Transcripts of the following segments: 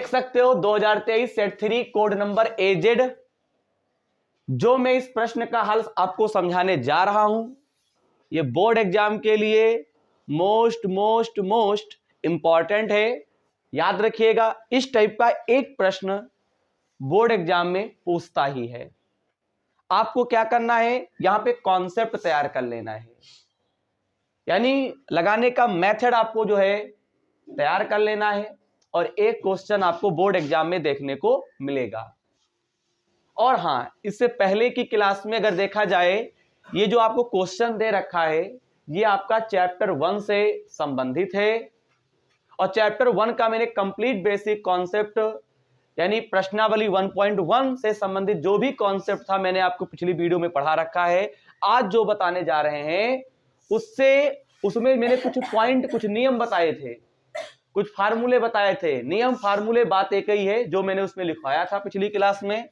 देख सकते हो 2023 सेट 3 कोड नंबर एजेड। जो मैं इस प्रश्न का हल आपको समझाने जा रहा हूं, ये बोर्ड एग्जाम के लिए मोस्ट मोस्ट मोस्ट इंपॉर्टेंट है। याद रखिएगा, इस टाइप का एक प्रश्न बोर्ड एग्जाम में पूछता ही है। आपको क्या करना है, यहां पे कॉन्सेप्ट तैयार कर लेना है, यानी लगाने का मेथड आपको जो है तैयार कर लेना है, और एक क्वेश्चन आपको बोर्ड एग्जाम में देखने को मिलेगा। और हां, इससे पहले की क्लास में अगर देखा जाए, ये जो आपको क्वेश्चन दे रखा है ये आपका चैप्टर 1 से संबंधित है, और चैप्टर 1 का मैंने कंप्लीट बेसिक कॉन्सेप्ट यानी प्रश्नावली 1.1 से संबंधित जो भी कॉन्सेप्ट था मैंने आपको पिछली वीडियो में पढ़ा रखा है। आज जो बताने जा रहे हैं उसमें मैंने कुछ पॉइंट, कुछ नियम बताए थे, कुछ फार्मूले बताए थे। नियम फार्मूले बात एक ही है जो मैंने उसमें लिखवाया था पिछली क्लास में,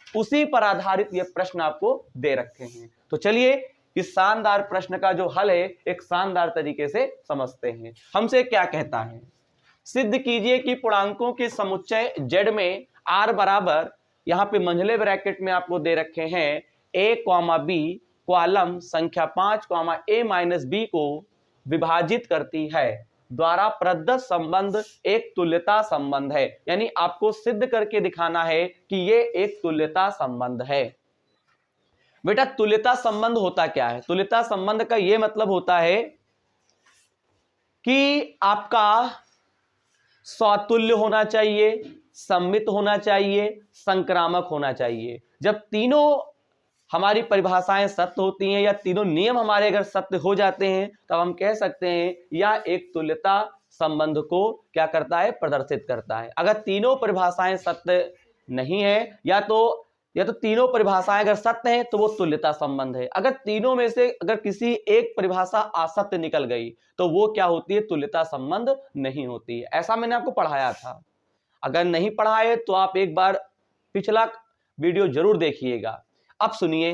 उसी पर आधारित ये प्रश्न आपको दे रखे हैं। तो चलिए इस शानदार प्रश्न का जो हल है एक शानदार तरीके से समझते हैं। हमसे क्या कहता है, सिद्ध कीजिए कि पूर्णांकों के समुच्चय जेड में आर बराबर, यहां पे मंझले ब्रैकेट में आपको दे रखे हैं ए कॉमा बी कॉलम संख्या 5 कॉमा ए माइनस बी को विभाजित करती है द्वारा प्रदत्त संबंध एक तुल्यता संबंध है। यानी आपको सिद्ध करके दिखाना है कि ये एक तुल्यता संबंध है। बेटा तुल्यता संबंध होता क्या है? तुल्यता संबंध का यह मतलब होता है कि आपका स्वतुल्य होना चाहिए, सममित होना चाहिए, संक्रामक होना चाहिए। जब तीनों हमारी परिभाषाएं सत्य होती हैं या तीनों नियम हमारे अगर सत्य हो जाते हैं तब हम कह सकते हैं यह एक तुल्यता संबंध को क्या करता है, प्रदर्शित करता है। अगर तीनों परिभाषाएं सत्य नहीं है या तो तीनों परिभाषाएं अगर सत्य हैं तो वो तुल्यता संबंध है। अगर तीनों में से अगर किसी एक परिभाषा असत्य निकल गई तो वो क्या होती है, तुल्यता संबंध नहीं होती है। ऐसा मैंने आपको पढ़ाया था। अगर नहीं पढ़ा है तो आप एक बार पिछला वीडियो जरूर देखिएगा। अब सुनिए,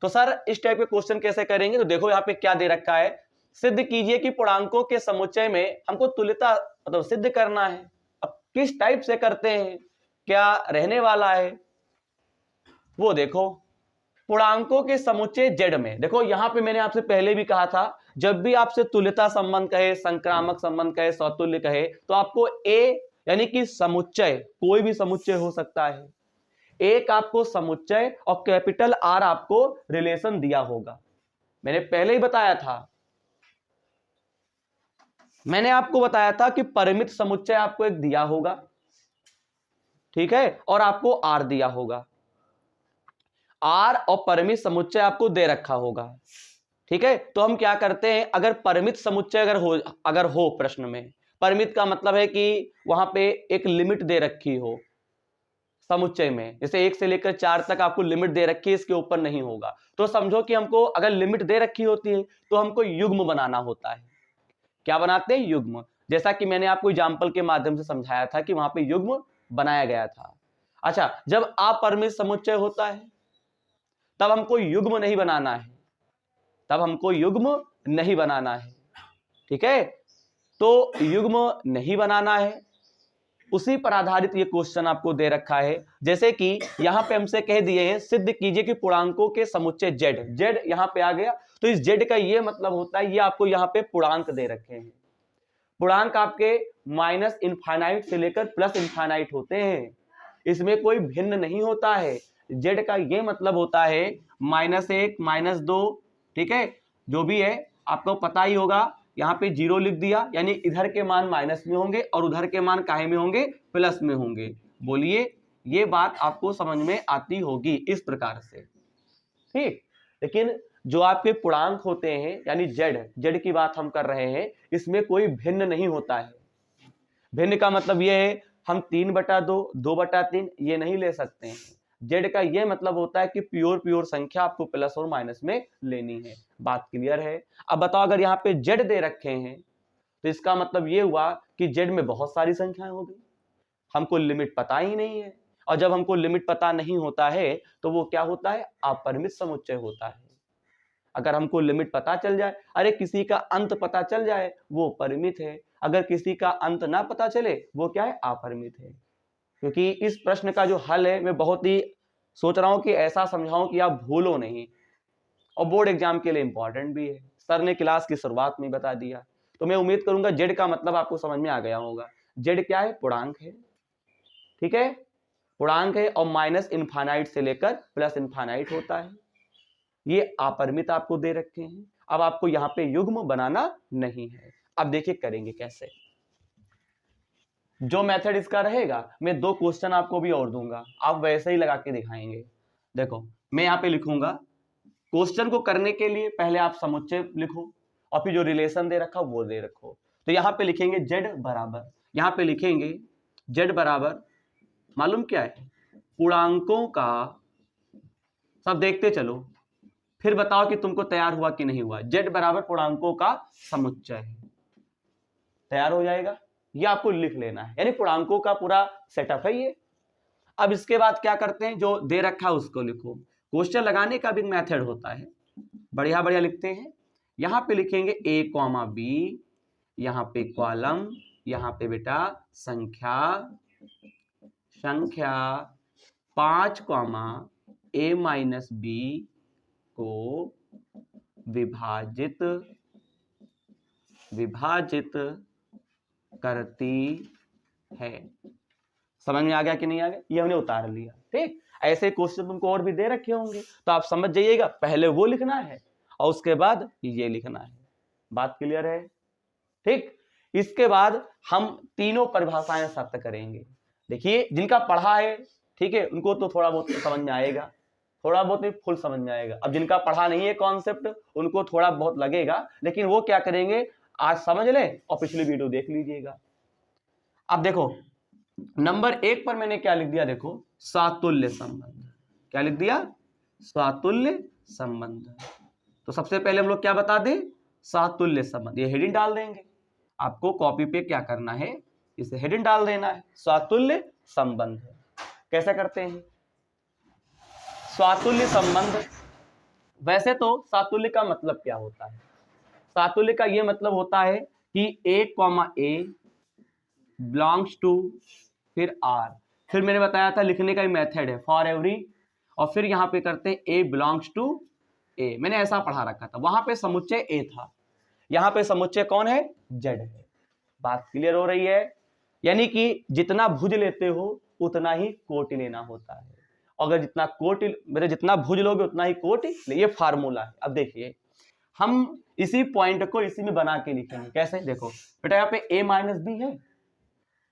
तो सर इस टाइप के क्वेश्चन कैसे करेंगे? तो देखो यहाँ पे क्या दे रखा है, सिद्ध कीजिए कि पूर्णांकों के समुच्चय में हमको तुल्यता मतलब सिद्ध करना है। अब किस टाइप से करते हैं, क्या रहने वाला है वो देखो। पूर्णांकों के समुच्चय जेड में, देखो यहां पे मैंने आपसे पहले भी कहा था, जब भी आपसे तुल्यता संबंध कहे, संक्रामक संबंध कहे, स्वतुल्य कहे, तो आपको ए यानी कि समुच्चय, कोई भी समुच्चय हो सकता है, एक आपको समुच्चय और कैपिटल आर आपको रिलेशन दिया होगा। मैंने पहले ही बताया था, मैंने आपको बताया था कि परिमित समुच्चय आपको एक दिया होगा, ठीक है, और आपको आर दिया होगा। आर और परिमित समुच्चय आपको दे रखा होगा, ठीक है। तो हम क्या करते हैं, अगर परिमित समुच्चय अगर हो प्रश्न में, परिमित का मतलब है कि वहां पे एक लिमिट दे रखी हो समुच्चय में, जैसे 1 से लेकर 4 तक आपको लिमिट दे रखी है, इसके ऊपर नहीं होगा। तो समझो कि हमको अगर लिमिट दे रखी होती है तो हमको युग्म बनाना होता है। क्या बनाते हैं, युग्म। जैसा कि मैंने आपको एग्जाम्पल के माध्यम से समझाया था कि वहां पे युग्म बनाया गया था। अच्छा, जब अपरिमित समुच्चय होता है तब हमको युग्म नहीं बनाना है, तब हमको युग्म नहीं बनाना है, ठीक है। तो युग्म नहीं बनाना है, उसी पर आधारित ये क्वेश्चन आपको दे रखा है। जैसे कि यहां पे हमसे कह दिए हैं सिद्ध कीजिए कि पूर्णांकों के समुच्चय जेड, जेड यहां पे आ गया, तो इस जेड का ये मतलब होता है, ये आपको यहां पे पूर्णांक दे रखे हैं। पूर्णांक आपके माइनस इनफाइनाइट से लेकर प्लस इनफाइनाइट होते हैं, इसमें कोई भिन्न नहीं होता है। जेड का ये मतलब होता है -1 -2, ठीक है, जो भी है आपको पता ही होगा। यहाँ पे 0 लिख दिया, यानी इधर के मान माइनस में होंगे और उधर के मान काहे में होंगे, प्लस में होंगे। बोलिए, ये बात आपको समझ में आती होगी इस प्रकार से, ठीक। लेकिन जो आपके पूर्णांक होते हैं यानी जेड, जेड की बात हम कर रहे हैं, इसमें कोई भिन्न नहीं होता है। भिन्न का मतलब यह है हम 3/2, 2/3 ये नहीं ले सकते हैं। जेड का यह मतलब होता है कि प्योर संख्या आपको प्लस और माइनस में लेनी है। बात क्लियर है? अब बताओ, अगर यहाँ पे जेड दे रखे हैं तो इसका मतलब यह हुआ कि जेड में बहुत सारी संख्याएं हो गई, हमको लिमिट पता ही नहीं है। और जब हमको लिमिट पता नहीं होता है तो वो क्या होता है, अपरिमित समुच्चय होता है। अगर हमको लिमिट पता चल जाए, अरे किसी का अंत पता चल जाए, वो परिमित है। अगर किसी का अंत ना पता चले, वो क्या है, अपरिमित है। क्योंकि इस प्रश्न का जो हल है, मैं बहुत ही सोच रहा हूं कि ऐसा समझाऊं कि आप भूलो नहीं, और बोर्ड एग्जाम के लिए इंपॉर्टेंट भी है। सर ने क्लास की शुरुआत में बता दिया, तो मैं उम्मीद करूंगा जेड का मतलब आपको समझ में आ गया होगा। जेड क्या है, पूर्णांक है, ठीक है, पूर्णांक है, और माइनस इनफाइनाइट से लेकर प्लस इनफाइनाइट होता है। ये अपरिमित आपको दे रखे हैं। अब आपको यहां पे युग्म बनाना नहीं है। अब देखिए करेंगे कैसे। जो मेथड इसका रहेगा, मैं 2 क्वेश्चन आपको भी और दूंगा, आप वैसे ही लगा के दिखाएंगे। देखो मैं यहां पे लिखूंगा, क्वेश्चन को करने के लिए पहले आप समुच्चय लिखो, और फिर जो रिलेशन दे रखा वो दे रखो। तो यहां पे लिखेंगे जेड बराबर, यहां पे लिखेंगे जेड बराबर, मालूम क्या है, पूर्णांकों का, सब देखते चलो, फिर बताओ कि तुमको तैयार हुआ कि नहीं हुआ। जेड बराबर पूर्णांकों का समुच्चय है, तैयार हो जाएगा। ये आपको लिख लेना है, यानी पूर्णांकों का पूरा सेटअप है ये। अब इसके बाद क्या करते हैं, जो दे रखा है उसको लिखो। क्वेश्चन लगाने का भी मेथड होता है, बढ़िया बढ़िया लिखते हैं। यहां पे लिखेंगे a कॉमा बी, यहां पे कॉलम, यहां पे बेटा संख्या 5 कॉमा a माइनस बी को विभाजित करती है। समझ में आ गया कि नहीं आ गया, ये हमने उतार लिया। ठीक, ऐसे क्वेश्चन तुमको और भी दे रखे होंगे, तो आप समझ जाइएगा, पहले वो लिखना है और उसके बाद ये लिखना है। बात क्लियर है? ठीक, इसके बाद हम तीनों परिभाषाएं सत्य करेंगे। देखिए जिनका पढ़ा है, ठीक है, उनको तो थोड़ा बहुत समझ में आएगा, थोड़ा बहुत नहीं, फुल समझ में आएगा। अब जिनका पढ़ा नहीं है कॉन्सेप्ट, उनको थोड़ा बहुत लगेगा, लेकिन वो क्या करेंगे, आज समझ लें और पिछली वीडियो देख लीजिएगा। अब देखो नंबर 1 पर मैंने क्या लिख दिया, देखो सातुल्य संबंध। क्या लिख दिया, सातुल्य संबंध। तो सबसे पहले हम लोग क्या बता दें, सातुल्य संबंध, ये हेडिंग डाल देंगे। आपको कॉपी पे क्या करना है, इसे हेडिंग डाल देना है, सातुल्य संबंध। कैसे करते हैं सातुल्य संबंध? वैसे तो सातुल्य का मतलब क्या होता है, सातुल्य का ये मतलब होता है कि a comma a belongs to, फिर r, फिर मैंने बताया था लिखने का ही मेथड है फॉर एवरी, और फिर यहां पे करते हैं a बिलोंग्स टू a। मैंने ऐसा पढ़ा रखा था, वहां पे समुच्चय a था, यहां पे समुच्चय कौन है, z है। बात क्लियर हो रही है? यानी कि जितना भुज लेते हो उतना ही कोटि लेना होता है, अगर जितना कोटि मेरे जितना भुज लोगे उतना ही कोटि, ये फार्मूला है। अब देखिए हम इसी पॉइंट को इसी में बना के लिखेंगे। कैसे, देखो बेटा यहाँ पे a माइनस बी है,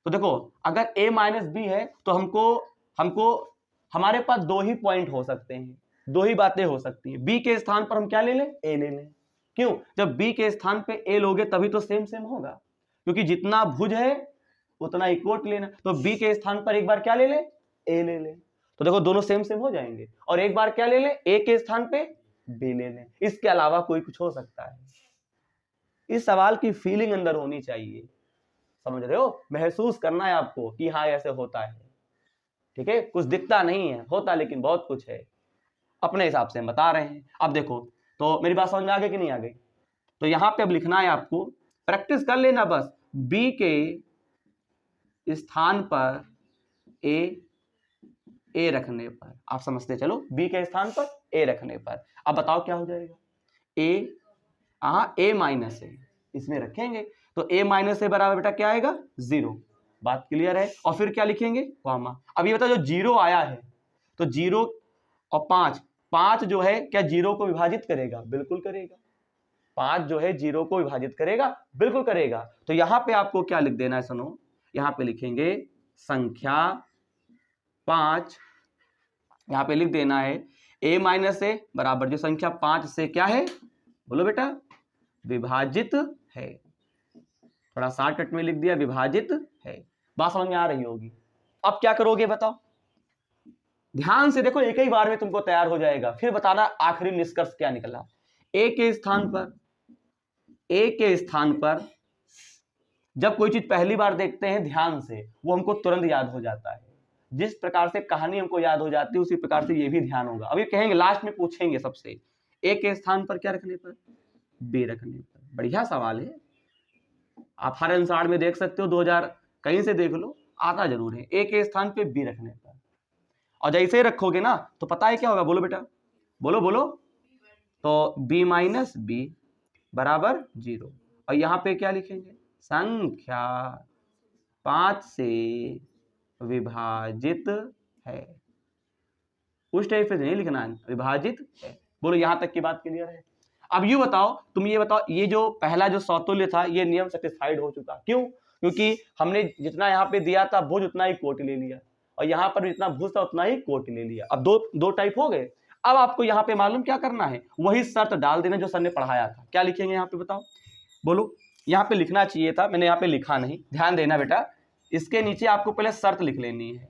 तो देखो अगर a माइनस बी है तो हमको हमारे पास 2 ही पॉइंट हो सकते हैं, 2 ही बातें हो सकती हैं। b के स्थान पर हम क्या ले लें, a ले लें। क्यों, जब b के स्थान पे a लोगे तभी तो सेम सेम होगा, क्योंकि जितना भुज है उतना ही कोट लेना। तो b के स्थान पर एक बार क्या ले लें, a ले लें, तो देखो दोनों सेम सेम हो जाएंगे। और एक बार क्या ले लें, a के स्थान पे b ले लें। इसके अलावा कोई कुछ हो सकता है? इस सवाल की फीलिंग अंदर होनी चाहिए, समझ रहे हो, महसूस करना है आपको कि हाँ ऐसे होता है। ठीक है, कुछ दिखता नहीं है, होता लेकिन बहुत कुछ है, अपने हिसाब से हम बता रहे हैं। अब देखो तो मेरी बात समझ में आ गई कि नहीं आ गई? तो यहां पे अब लिखना है आपको, प्रैक्टिस कर लेना बस, b के स्थान पर a रखने पर, आप समझते चलो, b के स्थान पर a रखने पर। अब बताओ क्या हो जाएगा, a माइनस a इसमें रखेंगे, तो a माइनस a बराबर बेटा क्या आएगा, 0। बात क्लियर है? और फिर क्या लिखेंगे, कॉमा। अब ये बताओ जो 0 आया है, तो 0 और 5 जो है क्या 0 को विभाजित करेगा, बिल्कुल करेगा। 5 जो है 0 को विभाजित करेगा, बिल्कुल करेगा। तो यहां पे आपको क्या लिख देना है, सुनो, यहां पे लिखेंगे संख्या 5, यहां पे लिख देना है a माइनस a बराबर जो संख्या 5 से क्या है, बोलो बेटा, विभाजित है। थोड़ा शॉर्टकट में लिख दिया, विभाजित है। बात समझ में आ रही होगी? अब क्या करोगे बताओ, ध्यान से देखो, एक ही बार में तुमको तैयार हो जाएगा, फिर बताना आखिरी निष्कर्ष क्या निकला। a के स्थान पर जब कोई चीज पहली बार देखते हैं ध्यान से, वो हमको तुरंत याद हो जाता है। जिस प्रकार से कहानी हमको याद हो जाती है उसी प्रकार से ये भी ध्यान होगा। अभी कहेंगे, लास्ट में पूछेंगे सबसे, ए के स्थान पर क्या रखने पर, बी रखने पर। बढ़िया सवाल है, आप हर अंसार में देख सकते हो, 2000 कहीं से देख लो, आता जरूर है, ए के स्थान पे बी रखने पर। और जैसे ही रखोगे ना तो पता है क्या होगा, बोलो बेटा, बोलो बोलो, तो b माइनस बी बराबर 0। और यहां पे क्या लिखेंगे, संख्या 5 से विभाजित है। उस टाइप से नहीं लिखना है, विभाजित है। बोलो यहां तक की बात क्लियर है। अब यू बताओ, तुम ये बताओ, ये जो पहला जो सौतुल्य था ये नियम सेटिस्फाइड हो चुका, क्यों? क्योंकि हमने जितना यहाँ पे दिया था भुज उतना ही कोटि ले लिया, और यहाँ पर जितना भुज था उतना ही कोटि ले लिया। अब दो टाइप हो गए। अब आपको यहाँ पे मालूम क्या करना है, वही शर्त डाल देना जो सर ने पढ़ाया था। क्या लिखेंगे यहाँ पे बताओ, बोलो। यहाँ पे लिखना चाहिए था, मैंने यहाँ पे लिखा नहीं, ध्यान देना बेटा। इसके नीचे आपको पहले शर्त लिख लेनी है।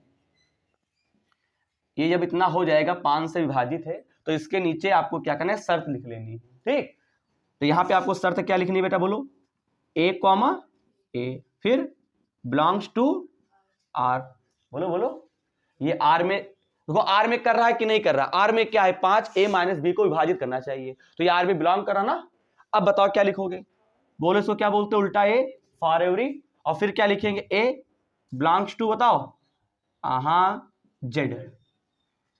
ये जब इतना हो जाएगा 5 से विभाजित है, तो इसके नीचे आपको क्या करना है, शर्त लिख लेनी है, ठीक। तो यहाँ पे आपको शर्त क्या लिखनी है बेटा, बोलो, ए कॉमा ए, फिर बिलोंग्स टू आर। बोलो बोलो, ये आर में देखो, आर में कर रहा है कि नहीं कर रहा, आर में क्या है, 5 ए माइनस बी को विभाजित करना चाहिए, तो ये आर में बिलोंग कर रहा ना। अब बताओ क्या लिखोगे, बोलो इसको क्या बोलते हैं, उल्टा ए फॉर एवरी, और फिर क्या लिखेंगे, ए बिलोंग्स टू, बताओ, जेड।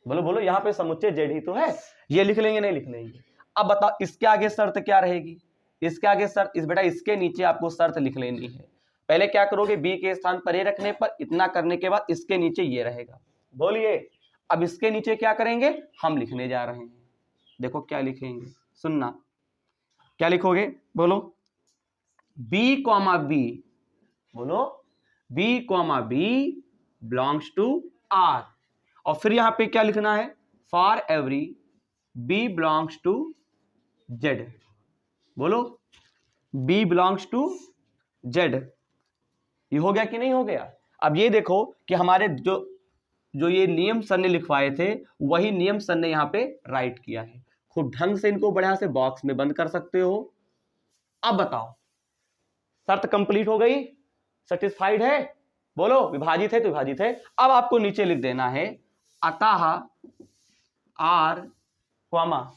बोलो बोलो, यहाँ पे समुच्चय जेड ही तो है, ये लिख लेंगे नहीं लिख लेंगे। अब बताओ इसके आगे शर्त क्या रहेगी, इसके आगे शर्त, इस बेटा इसके नीचे आपको शर्त लिख लेनी है। पहले क्या करोगे, बी के स्थान पर ए रखने पर, इतना करने के बाद इसके नीचे ये रहेगा। बोलिए, अब इसके नीचे क्या करेंगे, हम लिखने जा रहे हैं। देखो क्या लिखेंगे, सुनना, क्या लिखोगे, बोलो, बी कॉमा बी, बोलो, B comma B belongs to R, और फिर यहां पे क्या लिखना है, for every B belongs to Z. बोलो, बी बिलोंग्स टू जेड। ये हो गया कि नहीं हो गया? अब ये देखो कि हमारे जो ये नियम सर ने लिखवाए थे, वही नियम सर ने यहाँ पे राइट किया है। खूब ढंग से इनको बढ़िया से बॉक्स में बंद कर सकते हो। अब बताओ, शर्त कंप्लीट हो गई, सेटिस्फाइड है, बोलो, विभाजित है तो विभाजित है। अब आपको नीचे लिख देना है, अतः आर कॉमा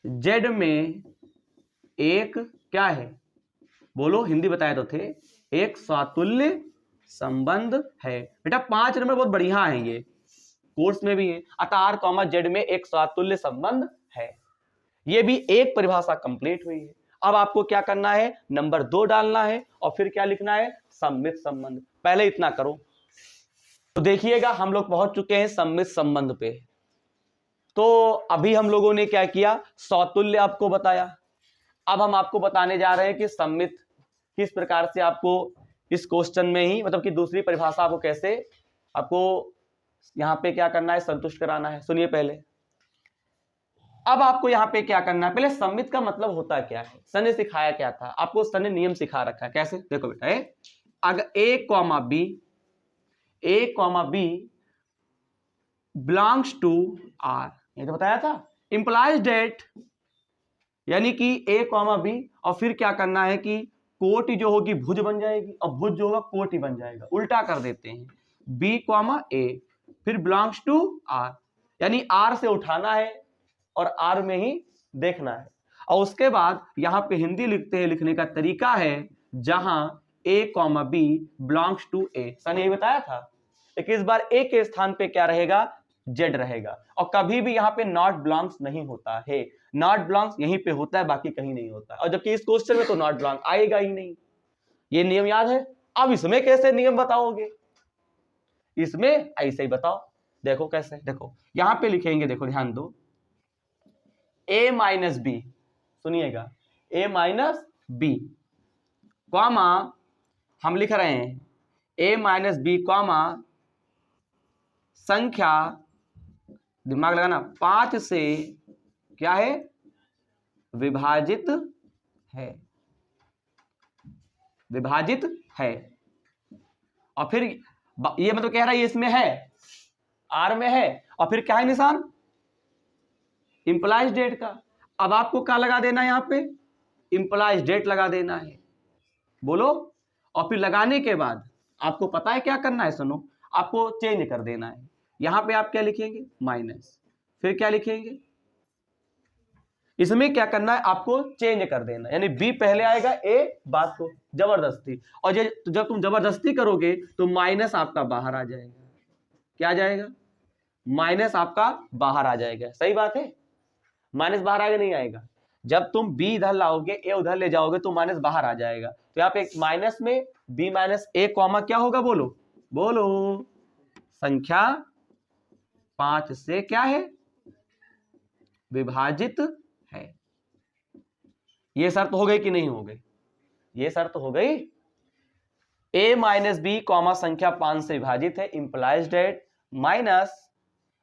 जेड में एक क्या है, बोलो, हिंदी बताए तो थे, एक स्वातुल्य संबंध है। बेटा 5 नंबर बहुत बढ़िया है, ये कोर्स में भी है। अतः आर कॉमा जेड में एक स्वातुल्य संबंध है, ये भी एक परिभाषा कंप्लीट हुई है। अब आपको क्या करना है, नंबर 2 डालना है, और फिर क्या लिखना है, सम्मित संबंध। पहले इतना करो, तो देखिएगा हम लोग पहुंच चुके हैं सम्मित संबंध पे। तो अभी हम लोगों ने क्या किया, सौतुल्य आपको बताया। अब हम आपको बताने जा रहे हैं कि सम्मित किस प्रकार से आपको इस क्वेश्चन में ही, मतलब कि दूसरी परिभाषा आपको कैसे, आपको यहां पे क्या करना है, संतुष्ट कराना है। सुनिए पहले, अब आपको यहां पे क्या करना है, पहले सम्मित का मतलब होता क्या है, सर ने सिखाया क्या था आपको, सर ने नियम सिखा रखा है। कैसे, देखो बेटा, अगर a comma B belongs to R, ये तो बताया था, इंप्लाइज डेट, यानी कि ए कॉमा बी, और फिर क्या करना है कि कोटि जो होगी भुज बन जाएगी, और भुज जो होगा कोटि बन जाएगा। उल्टा कर देते हैं, बी कॉमा ए फिर बिलोंग्स टू आर, यानी आर से उठाना है और आर में ही देखना है। और उसके बाद यहां पे हिंदी लिखते हैं, लिखने का तरीका है जहां a comma B belongs to A, sir ने यही बताया था। लेकिन इस बार ए के स्थान पे क्या रहेगा, जेड रहेगा, और कभी भी यहां पे नॉट बिलोंग्स नहीं होता है। नॉट बिलोंग्स यहीं पे होता है, बाकी कहीं नहीं होता है। और जबकि इस क्वेश्चन में तो नॉट बिलोंग आएगा ही नहीं, ये नियम याद है। अब इसमें कैसे नियम बताओगे, इसमें ऐसे ही बताओ। देखो कैसे, देखो यहां पे लिखेंगे, देखो ध्यान दो, ए माइनस बी, सुनिएगा, ए माइनस बी कॉमा, हम लिख रहे हैं ए माइनस बी कॉमा संख्या, दिमाग लगाना, 5 से क्या है, विभाजित है, विभाजित है। और फिर ये मतलब कह रहा है ये इसमें है, आर में है, और फिर क्या है निशान, इंप्लाइज डेट का। अब आपको क्या लगा देना है, यहां पे इंप्लाइज डेट लगा देना है, बोलो। और फिर लगाने के बाद आपको पता है क्या करना है, सुनो, आपको चेंज कर देना है। यहां पे आप क्या लिखेंगे, माइनस, फिर क्या लिखेंगे, इसमें क्या करना है, आपको चेंज कर देना, यानी बी पहले आएगा, ए बात को जबरदस्ती, और जब तुम जबरदस्ती करोगे तो माइनस आपका बाहर आ जाएगा। क्या आ जाएगा? माइनस आपका बाहर आ जाएगा। सही बात है, माइनस बाहर आएगा नहीं आएगा? जब तुम बी इधर लाओगे, ए उधर ले जाओगे तो माइनस बाहर आ जाएगा। तो यहाँ पे एक माइनस में बी माइनस ए कॉमा क्या होगा, बोलो बोलो, संख्या 5 से क्या है, विभाजित है। ये शर्त हो गई कि नहीं हो गई? ये शर्त हो गई। a माइनस बी कॉमा संख्या 5 से विभाजित है, implies date minus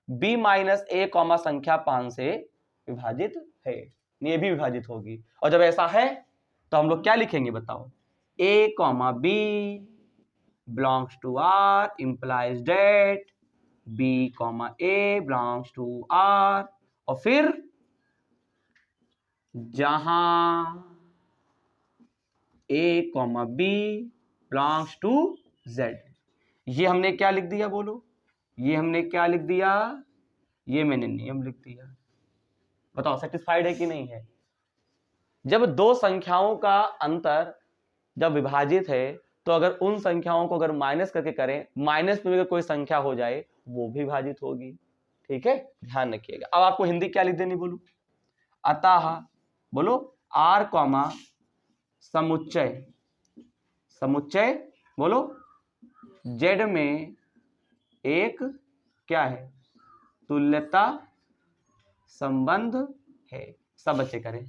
b minus ए कॉमा संख्या 5 से विभाजित है, ये भी विभाजित होगी। और जब ऐसा है तो हम लोग क्या लिखेंगे बताओ, a comma b belongs to r implies that b comma a belongs to r, और फिर जहां a comma b belongs to z। ये हमने क्या लिख दिया, बोलो, ये हमने क्या लिख दिया, ये मैंने नियम लिख दिया। बताओ सेटिस्फाइड है कि नहीं है? जब दो संख्याओं का अंतर जब विभाजित है तो अगर उन संख्याओं को अगर माइनस करके करें, माइनस में अगर कोई संख्या हो जाए वो भी विभाजित होगी। ठीक है, ध्यान रखिएगा। अब आपको हिंदी क्या लिख देनी, बोलो, अतः, बोलो, आर कॉमा समुच्चय, समुच्चय बोलो, जेड में एक क्या है, तुल्यता संबंध है। सब बच्चे करें,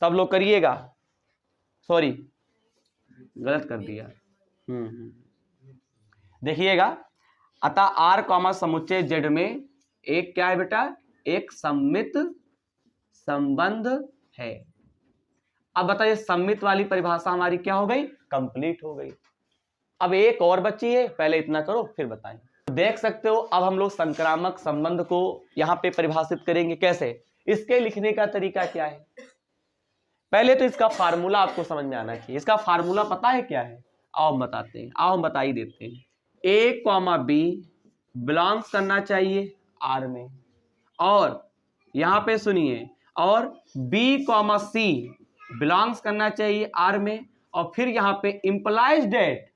सब लोग करिएगा। सॉरी गलत कर दिया। देखिएगा, अतः आर कॉमा समुच्चय जेड में एक क्या है बेटा, एक सममित संबंध है। अब बताइए सममित वाली परिभाषा हमारी क्या हो गई, कंप्लीट हो गई। अब एक और बची है, पहले इतना करो फिर बताएं। देख सकते हो अब हम लोग संक्रामक संबंध को यहां पे परिभाषित करेंगे। कैसे? इसके लिखने का तरीका क्या है? पहले तो इसका फार्मूला आपको समझ में आना चाहिए। इसका फार्मूला पता है क्या है? आओ हम बताते हैं, आओ हम बता ही देते हैं। ए कॉमा बी बिलोंग्स करना चाहिए आर में, और यहां पे सुनिए, और बी कॉमा सी बिलोंग्स करना चाहिए आर में, और फिर यहां पे इंप्लाइज डेट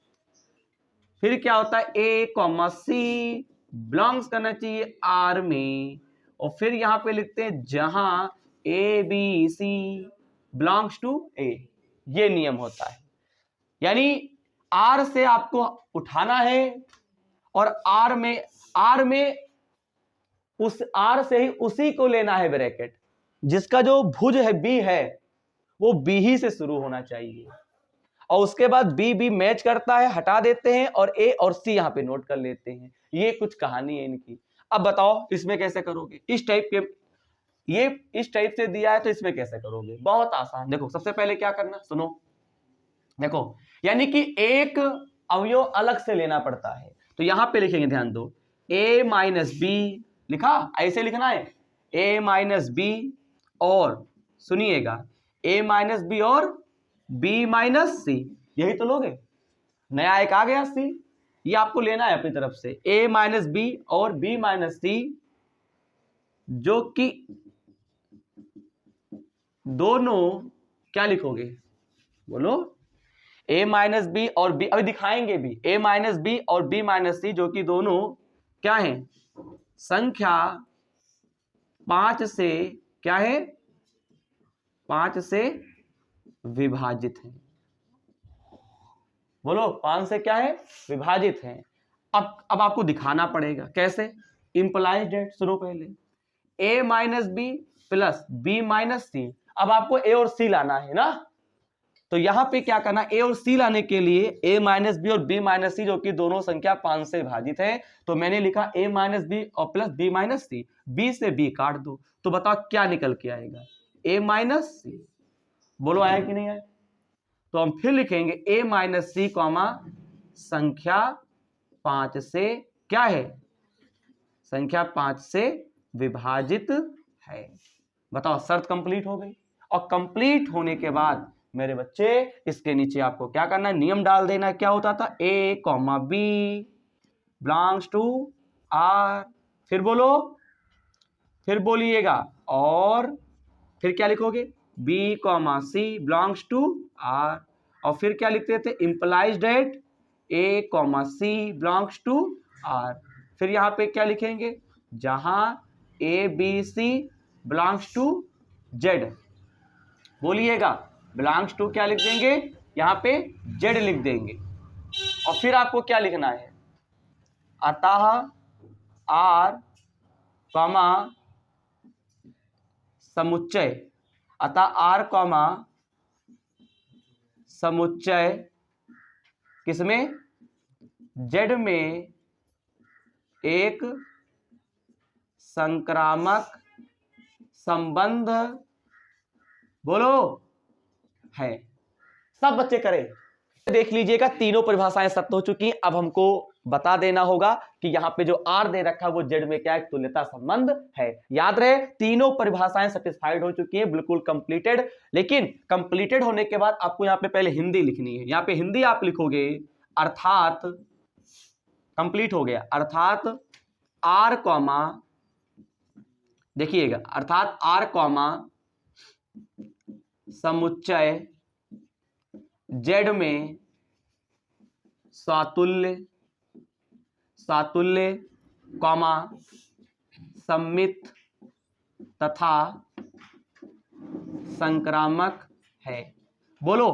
फिर क्या होता है, ए कॉमा सी बिलोंग्स करना चाहिए आर में, और फिर यहां पे लिखते हैं जहां A B C belongs to A. ये नियम होता है, यानी आर से आपको उठाना है और आर में उस आर से ही उसी को लेना है ब्रैकेट, जिसका जो भुज है बी है वो बी ही से शुरू होना चाहिए, और उसके बाद बी बी मैच करता है, हटा देते हैं, और ए और सी यहां पे नोट कर लेते हैं। ये कुछ कहानी है इनकी। अब बताओ इसमें कैसे करोगे, इस टाइप के, ये इस टाइप से दिया है तो इसमें कैसे करोगे? बहुत आसान। देखो सबसे पहले क्या करना, सुनो, देखो, यानी कि एक अवयव अलग से लेना पड़ता है। तो यहां पे लिखेंगे, ध्यान दो, a माइनस बी लिखा, ऐसे लिखना है, a माइनस बी, और सुनिएगा a माइनस बी और b माइनस सी, यही तो लोगे। नया एक आ गया सी, ये आपको लेना है अपनी तरफ से, a माइनस बी और b माइनस सी, जो कि दोनों क्या लिखोगे, बोलो, a माइनस बी और b, अभी दिखाएंगे भी, a माइनस बी और b माइनस सी, जो कि दोनों क्या है, संख्या 5 से क्या है, 5 से विभाजित है। बोलो 5 से क्या है, विभाजित है। अब आपको दिखाना पड़ेगा कैसे, इंप्लाइज डेट। सुनो पहले, a minus b plus b minus c. अब आपको a और c लाना है ना, तो यहां पे क्या करना, a और c लाने के लिए a माइनस बी और b माइनस सी, जो कि दोनों संख्या 5 से विभाजित है, तो मैंने लिखा a माइनस बी और प्लस b माइनस सी, b से b काट दो, तो बताओ क्या निकल के आएगा, a माइनस सी। बोलो आया कि नहीं आया? तो हम फिर लिखेंगे a माइनस सी कॉमा संख्या 5 से क्या है, संख्या 5 से विभाजित है। बताओ शर्त कंप्लीट हो गई। और कंप्लीट होने के बाद मेरे बच्चे इसके नीचे आपको क्या करना है, नियम डाल देना है। क्या होता था, a comma B belongs to R, फिर बोलो, फिर बोलिएगा, और फिर क्या लिखोगे, B comma C belongs to R, और फिर क्या लिखते थे, implies that A comma C belongs to R. फिर यहाँ पे क्या लिखेंगे, जहां A B C belongs to Z, बोलिएगा बिलोंग्स टू क्या लिख देंगे, यहाँ पे जेड लिख देंगे। और फिर आपको क्या लिखना है, अतः आर कॉमा समुच्चय, अतः आर कॉमा समुच्चय किसमें, जेड में एक संक्रामक संबंध, बोलो, है। सब बच्चे करें। देख लीजिएगा तीनों परिभाषाएं सत्य हो चुकी हैं। अब हमको बता देना होगा कि यहाँ पे जो आर दे रखा है वो जेड में क्या है, तुल्यता संबंध है। याद रहे तीनों परिभाषाएं सेटिस्फाइड हो चुकी हैं, बिल्कुल कंप्लीटेड। लेकिन कंप्लीटेड होने के बाद आपको यहाँ पे पहले हिंदी लिखनी है। यहाँ पे हिंदी आप लिखोगे अर्थात, कंप्लीट हो गया, अर्थात आर कॉमा, देखिएगा अर्थात आर कॉमा समुच्चय जेड में स्वातुल्य, स्वातुल्य कॉमा सम्मित तथा संक्रामक है। बोलो,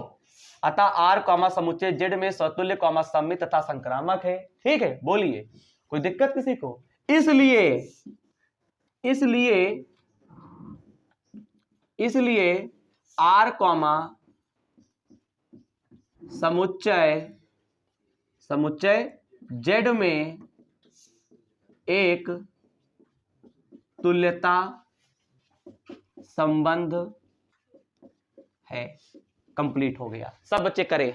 अतः आर कॉमा समुच्चय जेड में स्वतुल्य कॉमा सम्मित तथा संक्रामक है। ठीक है, बोलिए, कोई दिक्कत किसी को? इसलिए आर कॉमा समुच्चय जेड में एक तुल्यता संबंध है। कंप्लीट हो गया। सब बच्चे करें।